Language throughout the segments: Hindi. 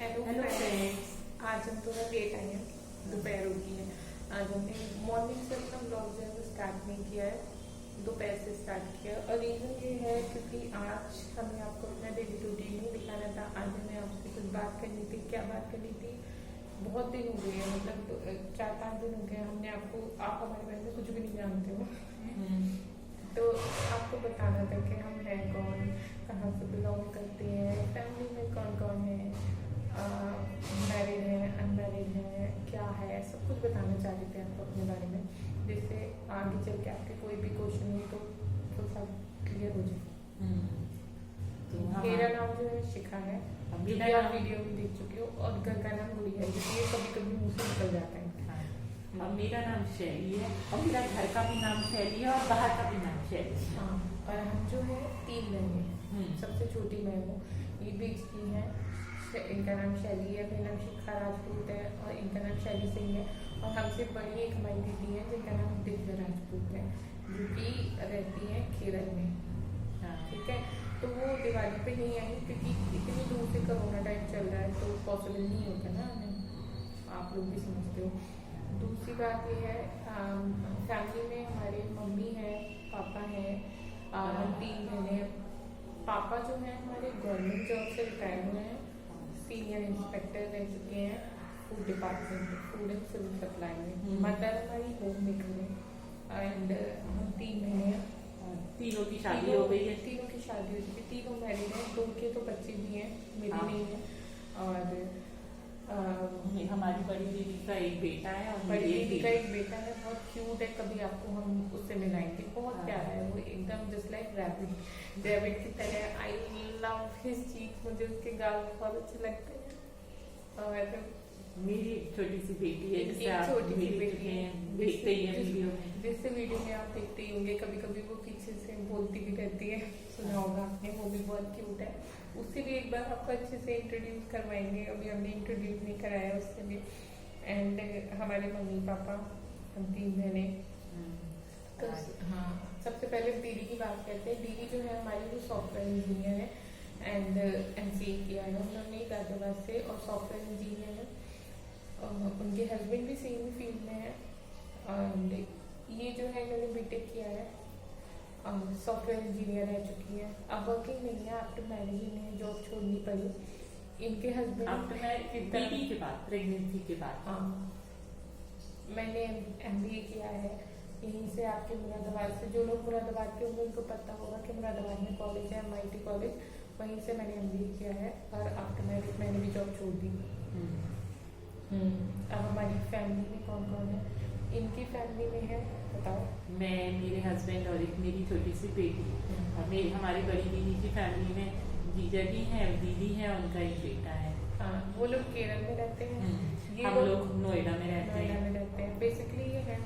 Hello hello friends. फ्रेंड्स। आज हम थोड़ा लेट आए हैं, दोपहर हो गई है। आज हमने मॉर्निंग से अपना ब्लॉग जो है वो स्टार्ट नहीं किया है, दोपहर से स्टार्ट किया। और रीज़न ये है क्योंकि आज हमें आपको अपना डेली रूटीन नहीं दिखाना था। आज हमें आपसे कुछ बात करनी थी। क्या बात करनी थी? बहुत दिन हो गए हैं, मतलब 4-5 दिन हो गए हमने आपको, आप हमारे बारे में कुछ भी नहीं जानते हो। तो आपको बताना था कि हम हैं कौन, कहाँ से बिलोंग करते हैं, फैमिली में कौन कौन है, मैरिड है, अनमैरिड है, क्या है, सब कुछ बताना चाह रहे थे आपको अपने बारे में, जिससे आगे चल के आपके कोई भी क्वेश्चन हो तो सब क्लियर हो जाए। तो मेरा नाम जो है शिखा है, जो कि आप वीडियो में देख चुके हो, और घर का नाम गुड़िया है, इसलिए कभी कभी मुँह से निकल जाता है। और मेरा नाम शैली है, और मेरा घर का भी नाम शैली है और बाहर का भी नाम शैली है। हाँ, और हम जो है 3 बहनें हैं। सबसे छोटी मैं हूँ, ये बीच की है, इनका नाम शैली है, मेरा नाम शिखा राजपूत है, और इनका नाम शैली सिंह है। और हमसे बड़ी एक हमारी दीदी है जिनका नाम दिव्या राजपूत है, जो कि रहती है केरल में। ठीक है, तो वो दिवाली पे नहीं आई क्योंकि इतनी दूर से कोरोना टाइम चल रहा है, तो पॉसिबल नहीं होता ना, आप लोग भी समझते हो। दूसरी बात ये है, फैमिली में हमारे मम्मी है, पापा है, हम 3 बहनें। पापा जो है हमारे गवर्नमेंट जॉब से रिटायर हुए हैं, सीनियर इंस्पेक्टर रह चुके हैं फूड डिपार्टमेंट में, फूड एंड सिविल सप्लाई में। मदर हमारी होम मेकर है, एंड हम 3 बहनें हैं। तीनों की शादी हो गई है। तीनों की शादी हो चुकी है, तीनों मैरिड हैं, 2 के तो बच्चे भी हैं, मेरी नहीं है। और हमारी बड़ी दीदी का एक बेटा है और बड़ी दीदी का एक बेटा है, बहुत क्यूट है, कभी आपको हम उससे मिलाएंगे, बहुत प्यारा है वो, एकदम जस्ट लाइक रैबिट, रैबिट की तरह। आई लव हिज चीक, मुझे उसके गाल बहुत अच्छे लगते हैं। और मेरी छोटी सी बेटी है, जिससे आप छोटी सी बेटी है, देखते ही हैं वीडियो में, जिससे वीडियो में आप देखते ही होंगे। कभी कभी वो पीछे से बोलती भी रहती है, सुना होगा आपने, वो भी बहुत क्यूट है। उससे भी एक बार आपको अच्छे से इंट्रोड्यूस करवाएंगे, अभी हमने इंट्रोड्यूस नहीं कराया उससे भी। एंड हमारे मम्मी पापा, हम 3 बहनें। तो हाँ, सबसे पहले दीदी की बात करते हैं। दीदी जो है हमारी, वो सॉफ्टवेयर इंजीनियर है, एंड MCA किया है उन्होंने गाजियाबाद से, और सॉफ्टवेयर इंजीनियर है। उनके हस्बैंड भी सेम फील्ड में है, एंड ये जो है इन्होंने बीटेक किया है, सॉफ्टवेयर इंजीनियर रह चुकी है। अब वर्किंग नहीं है, आफ्टर मैरिज इन्हें जॉब छोड़नी पड़ी। इनके हस्बैंड बेबी के बाद, प्रेगनेंसी के बाद। हाँ, मैंने MBA किया है यहीं से, आपके मुरादाबाद से। जो लोग मुरादाबाद के होंगे उनको पता होगा कि मुरादाबाद में कॉलेज है, MIT कॉलेज, वहीं से मैंने MBA किया है। और आफ्टर मैरिज मैंने भी जॉब छोड़ दी। अब हमारी फैमिली में कौन कौन है? इनकी फैमिली में है, बताओ। मैं, मेरे हस्बैंड और एक मेरी छोटी सी बेटी। और मेरी, हमारी बड़ी दीदी की फैमिली में जीजा जी हैं, दीदी हैं, उनका एक बेटा है। हाँ, वो लोग केरल में रहते हैं, ये हम लोग नोएडा में रहते हैं। बेसिकली ये है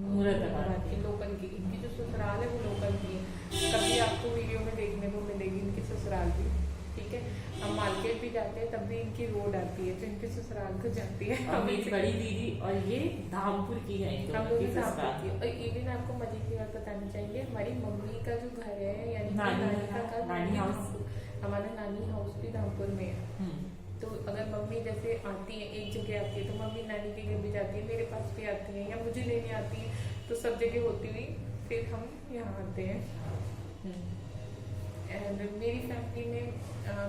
मुरादाबाद के लोकल की। इनकी जो ससुराल है वो लोकल की है, कभी आपको वीडियो में देखने को मिलेगी इनकी ससुराल भी। ठीक है, हम मार्केट भी जाते हैं तब भी इनकी रोड आती है, तो इनके ससुराल को जाती है। और मेरी बड़ी दीदी, और ये धामपुर की है, हम लोग धामपुर की। और इवन आपको मजे की बात बतानी चाहिए, हमारी मम्मी का जो घर है, यानी नानी का घर, नानी हाउस, हमारा नानी हाउस भी धामपुर में है। तो अगर मम्मी जैसे आती है, एक जगह आती है, तो मम्मी नानी के घर भी जाती है, मेरे पास भी आती है, या मुझे लेने आती है, तो सब जगह होती हुई फिर हम यहाँ आते हैं। एंड मेरी फैमिली में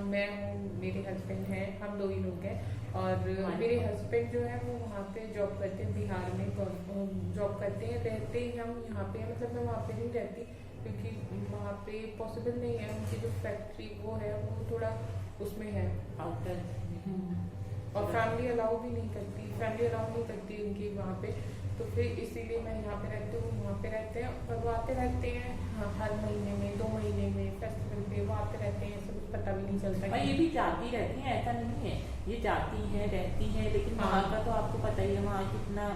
मैं हूँ, मेरे हस्बैंड हैं, हम 2 ही लोग हैं। और मेरे हस्बैंड जो है वो वहाँ पे जॉब करते हैं, बिहार में जॉब करते हैं। रहते ही हम यहाँ पे, मतलब मैं वहाँ पे नहीं रहती क्योंकि वहाँ पे पॉसिबल नहीं है, उनकी जो फैक्ट्री वो है वो थोड़ा उसमें है, आउटर। और फैमिली अलाउ नहीं करती उनकी वहाँ पे, तो फिर इसीलिए मैं यहाँ पे रहती हूँ, वहाँ पे रहते हैं। और वो आते रहते हैं, हाँ, हर महीने में, 2 महीने में, फेस्टिवल पे वो आते रहते हैं, सब पता भी नहीं चलता। और ये भी जाती रहती हैं, ऐसा नहीं है, ये जाती है रहती है, लेकिन वहाँ का तो आपको पता ही है, वहाँ कितना,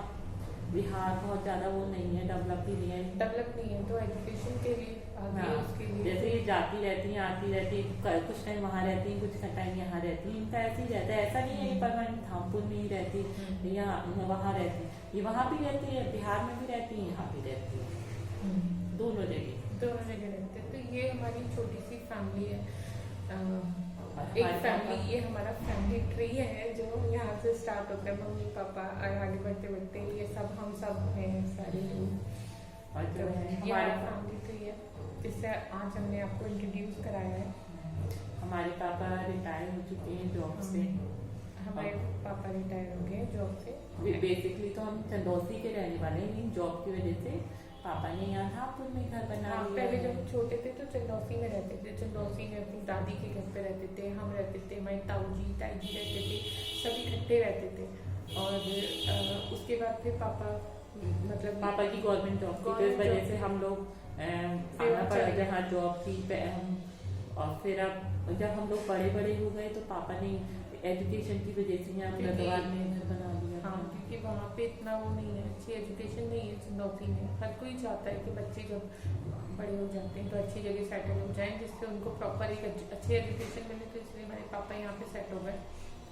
बिहार बहुत ज्यादा वो नहीं है, डेवलप नहीं है, तो एजुकेशन के लिए उसके लिए जैसे ये जाती रहती है, आती रहती है, कुछ टाइम वहाँ रहती है, कुछ टाइम यहाँ रहती है, इनका ऐसे ही रहता है। ऐसा नहीं है परमानेंट धामपुर में ही रहती या वहाँ रहती है, ये वहाँ भी रहती है, बिहार में भी रहती है, यहाँ भी रहती है, दोनों जगह रहते हैं। तो ये हमारी छोटी सी फैमिली है। एक फैमिली, ये हमारा फैमिली ट्री है जो यहाँ से स्टार्ट होता है, मम्मी पापा और आगे बढ़ते बढ़ते ये सब हम सब हैं सारे लोग। और जो है ये हमारा फैमिली ट्री है जिससे आज हमने आपको इंट्रोड्यूस कराया है। हमारे पापा रिटायर हो चुके हैं जॉब से। हमारे पापा रिटायर हो गए जॉब से। बेसिकली तो हम चंदौसी के रहने वाले हैं, लेकिन जॉब की वजह से पापा ने यहाँ धामपुर में घर बना लिया। पहले जब छोटे थे तो चंदौसी में रहते थे, चंदौसी में अपनी दादी के घर पे रहते थे, हम रहते थे, हमारे ताऊ जी ताई जी रहते थे, सब इकट्ठे रहते थे। और उसके बाद फिर पापा मतलब पापा की गवर्नमेंट जॉब थी, तो इस वजह से हम लोग आना पड़ा जहाँ जॉब थी। और फिर अब जब हम लोग बड़े बड़े हो गए तो पापा ने एजुकेशन की वजह से यहाँ मुरादाबाद में घर बना लिया। हाँ, क्योंकि वहाँ पे इतना वो नहीं है, अच्छी एजुकेशन नहीं है चंदौसी में। हर कोई चाहता है कि बच्चे जब बड़े हो जाते हैं तो अच्छी जगह सेटल हो जाएं, जिससे उनको प्रॉपर एक अच्छी एजुकेशन मिले। तो इसलिए हमारे पापा यहाँ पे सेट हो गए,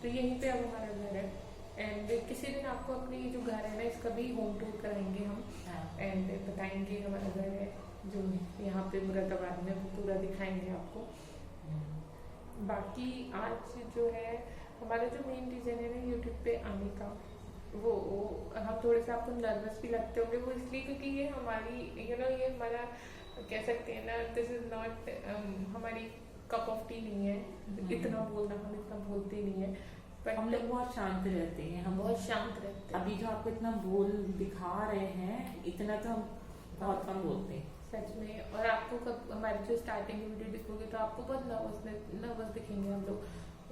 तो यहीं पे अब हमारा घर है। एंड किसी दिन आपको अपनी जो घर है ना इसका भी होम टूर कराएंगे हम, एंड बताएंगे हमारा घर है जो यहाँ पे मुरादाबाद में, वो पूरा दिखाएंगे आपको। बाकी आज जो है हमारा जो मेन रीज़न है ना यूट्यूब पे आने का, वो हम थोड़े से आपको नर्वस भी लगते होंगे, वो इसलिए क्योंकि ये हमारी ये हमारा कह सकते हैं ना, दिस इज नॉट हमारी कप ऑफ टी नहीं है। इतना बोलना, हम इतना बोलते नहीं है, पर हम लोग बहुत शांत रहते हैं। हम बहुत शांत रहते हैं। अभी जो आपको इतना बोल दिखा रहे हैं, इतना तो हम बहुत कम बोलते हैं सच में। और आपको कब हमारे जो स्टार्टिंग की वीडियो दिखोगे तो आपको बहुत नर्वस दिखेंगे हम लोग।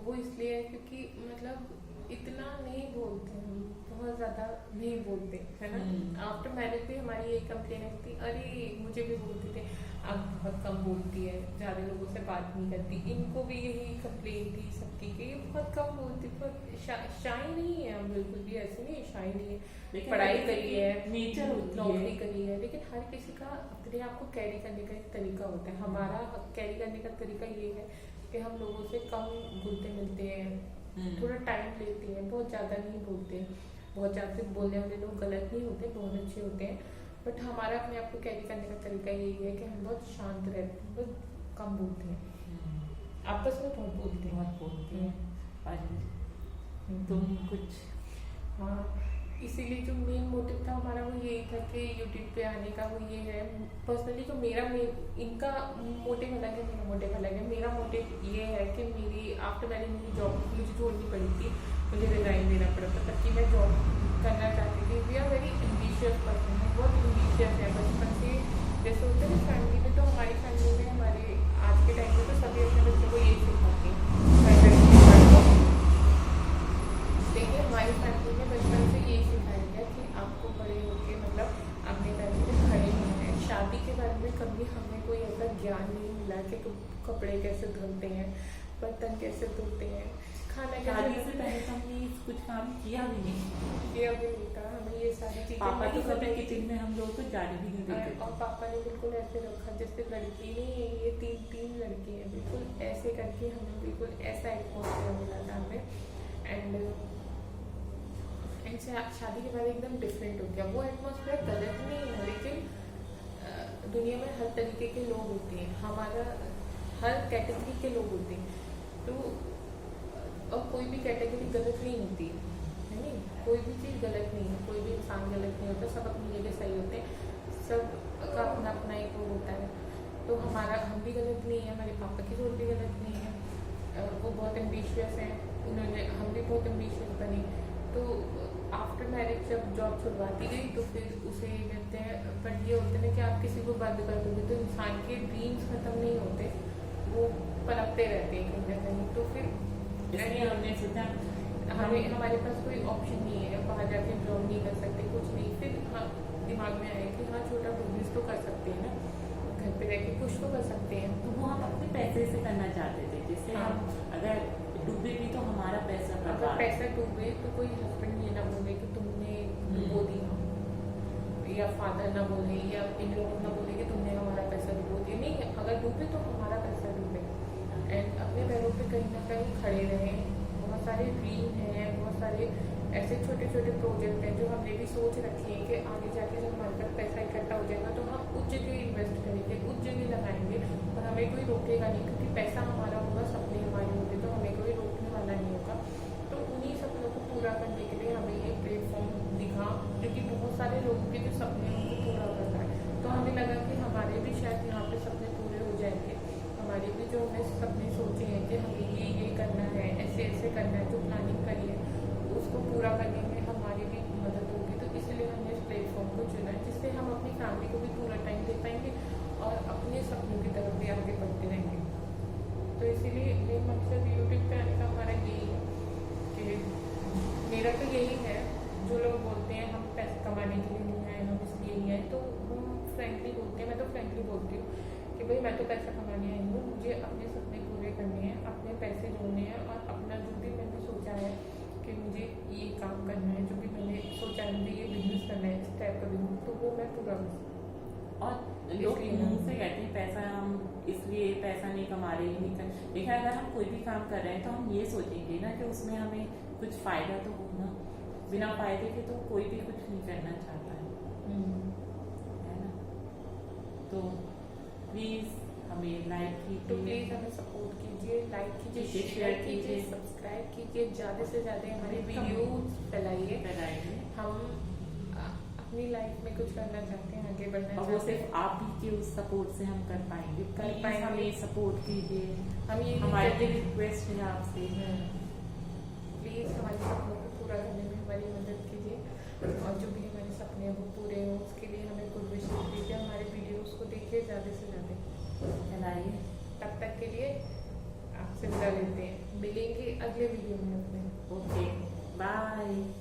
वो इसलिए है क्योंकि मतलब इतना नहीं बोलते हम, बहुत ज़्यादा नहीं बोलते, है ना। आफ्टर मैरिज भी हमारी यही कंप्लेन थी, अरे मुझे भी बोलते थे अब बहुत कम बोलती है, ज़्यादा लोगों से बात नहीं करती। इनको भी यही कंप्लेन थी सबकी कि ये बहुत कम बोलती, बहुत शाई नहीं है। हम बिल्कुल भी ऐसे नहीं, शाई नहीं है, पढ़ाई करी है, नेचर नौकरी करी है, लेकिन हर किसी का अपने आप को कैरी करने का एक तरीका होता है। हमारा कैरी करने का तरीका ये है कि हम लोगों से कम घुलते मिलते हैं, थोड़ा टाइम लेते हैं, बहुत ज़्यादा नहीं बोलते। बहुत ज़्यादा बोलने वाले लोग गलत नहीं होते, बहुत अच्छे होते हैं, बट हमारा अपने आप को कैरी करने का तरीका यही है कि हम बहुत शांत रहते हैं, बहुत कम बोलते हैं, आपस में बहुत बोलते हैं। तुम कुछ हाँ, इसीलिए जो मेन मोटिव था हमारा वो यही था कि यूट्यूब पे आने का, वो ये है पर्सनली जो इनका मोटिव अलग है, मेरा मोटिव अलग है। मेरा मोटिव ये है कि आफ्टर मैरिज मेरी जॉब मुझे छोड़नी पड़ी थी, मुझे रिजाइन देना पड़ा था ताकि मैं जॉब करना चाहती थी। We are very ambitious person है, बहुत एम्बिशियस है बचपन से। जैसे होता है फैमिली में, तो हमारी फैमिली में हमारे आज के टाइम में तो सभी अपने बच्चों को यही सिखाते हैं, देखिए हमारी फैमिली में बचपन से यही सिखाया गया कि आपको बड़े होकर मतलब अपने पैरों पे खड़े होना है। शादी के बारे में कभी हमें कोई ऐसा ज्ञान नहीं मिला कि कपड़े कैसे धुलते हैं, बर्तन कैसे धुलते हैं, खाना शादी से पहले हमने कुछ काम किया भी नहीं था। हमें ये सारी चीजें पापा तो कभी किचन में हम लोग को जाने भी नहीं देते। और पापा ने बिल्कुल ऐसे रखा जैसे लड़की नहीं है, ये तीन लड़की है, बिल्कुल ऐसे करके हमें बिल्कुल ऐसा एटमोसफेयर मिला था हमें। एंड शादी के बाद एकदम डिफरेंट हो गया। वो एटमोसफेयर गलत नहीं है, लेकिन दुनिया में हर तरीके के लोग होते हैं, हमारा हर कैटेगरी के लोग होते हैं, तो और कोई भी कैटेगरी गलत नहीं होती है नहीं, कोई भी चीज़ गलत नहीं है, कोई भी इंसान गलत नहीं होता, सब अपनी जगह सही होते हैं, सब का अपना अपना एक वो होता है। तो हम भी गलत नहीं है, हमारे पापा की सोच भी गलत नहीं है, वो बहुत एम्बिशियस हैं, हम भी बहुत एम्बिशियस बने। तो आफ्टर मैरिज जब जॉब छुड़वाती गई तो फिर उसे कहते हैं, बट ये होते हैं कि आप किसी को बंद कर दोगे तो इंसान के ड्रीम्स खत्म नहीं होते, वो पनपते रहते हैं कहीं ना कहीं। तो फिर हमने सोचा हमारे पास कोई ऑप्शन नहीं है, बाहर जाके जॉब नहीं कर सकते, कुछ नहीं। फिर हाँ दिमाग में आया कि हाँ छोटा बिजनेस तो कर सकते हैं ना, घर पे रह के कुछ तो कर सकते हैं। तो वो हम अपने पैसे से करना चाहते थे, जिससे हम अगर डूबे भी तो हमारा पैसा, अगर पैसा डूबे तो कोई हस्बैंड ये ना बोले कि तुमने डुबो दिया, या फादर ना बोले, या इन लोगों ना बोले कि तुमने हमारा पैसा डुबो दिया। नहीं, अगर डूबे तो हमारा पैसा डूबे, एंड अपने पैरों पे कहीं ना कहीं खड़े रहें। बहुत सारे ड्रीम हैं, बहुत सारे ऐसे छोटे छोटे प्रोजेक्ट हैं जो हमने भी सोच रखे हैं कि आगे जाके जब हमारे पास पैसा इकट्ठा हो जाएगा तो हम उस जगह इन्वेस्ट करेंगे, उस जगह लगाएंगे, और हमें कोई रोकेगा नहीं, क्योंकि पैसा हमारा होगा, सपने हमारे होंगे, तो करना है, जो प्लानिंग करी है उसको पूरा करने में हमारी भी मदद होगी। तो इसलिए हमने इस प्लेटफॉर्म को चुना है, जिससे हम अपनी फैमिली को भी पूरा टाइम दे पाएंगे और अपने सपनों की तरफ भी आगे बढ़ते रहेंगे। तो इसीलिए मेन मकसद यूट्यूब पे आने का हमारा यही है कि मेरा तो यही है। जो लोग बोलते हैं हम पैसे कमाने के लिए नहीं आए, हम इसलिए नहीं आए, तो हम फ्रेंकली बोलते हैं, मैं तो फ्रेंकली बोलती हूँ कि भाई मैं तो पैसा कमाने आई हूँ, मुझे अपने सपने पूरे करने हैं, अपने पैसे जोड़ने हैं और अपना जो भी मैंने सोचा है कि मुझे ये काम करना है, जो भी मैंने सोचा है मुझे ये बिजनेस करना है, इस टाइप का बिजनेस, तो वो मैं पूरा कर सकूँ। और लोग मुंह से कहते हैं पैसा हम इसलिए पैसा नहीं कमा रहे, नहीं कर, लेकिन अगर हम कोई भी काम कर रहे हैं तो हम ये सोचेंगे ना कि उसमें हमें कुछ फायदा तो हो ना। बिना फायदे के तो कोई भी कुछ नहीं करना चाहता है ना। तो प्लीज हमें लाइक तो कीजिए, प्लीज़ हमें सपोर्ट कीजिए, लाइक कीजिए, कीजिए, शेयर शेयर कीजिए, कीजिए, सब्सक्राइब कीजिए, ज़्यादा से ज़्यादा हमारे वीडियोस फैलाइए। बनाइए। हम अपनी लाइफ में कुछ करना चाहते हैं, आगे बढ़ना और वो चाहते हैं। सिर्फ आप ही के उस सपोर्ट से हम कर पाएंगे। कर Please पाएंगे। हमें सपोर्ट कीजिए, हम ये हमारी रिक्वेस्ट है आपसे। प्लीज़ हमारे सपनों को पूरा करने में हमारी मदद कीजिए और जो भी हमारे सपने हैं वो पूरे हों, उसके लिए हमें गुड विशेस दीजिए। हमारे वीडियोस को देखिए ज़्यादा से ज़्यादा, बनाइए। तब तक के लिए आपसे विदा लेते हैं, मिलेंगे अगले वीडियो में अपने। Okay, bye.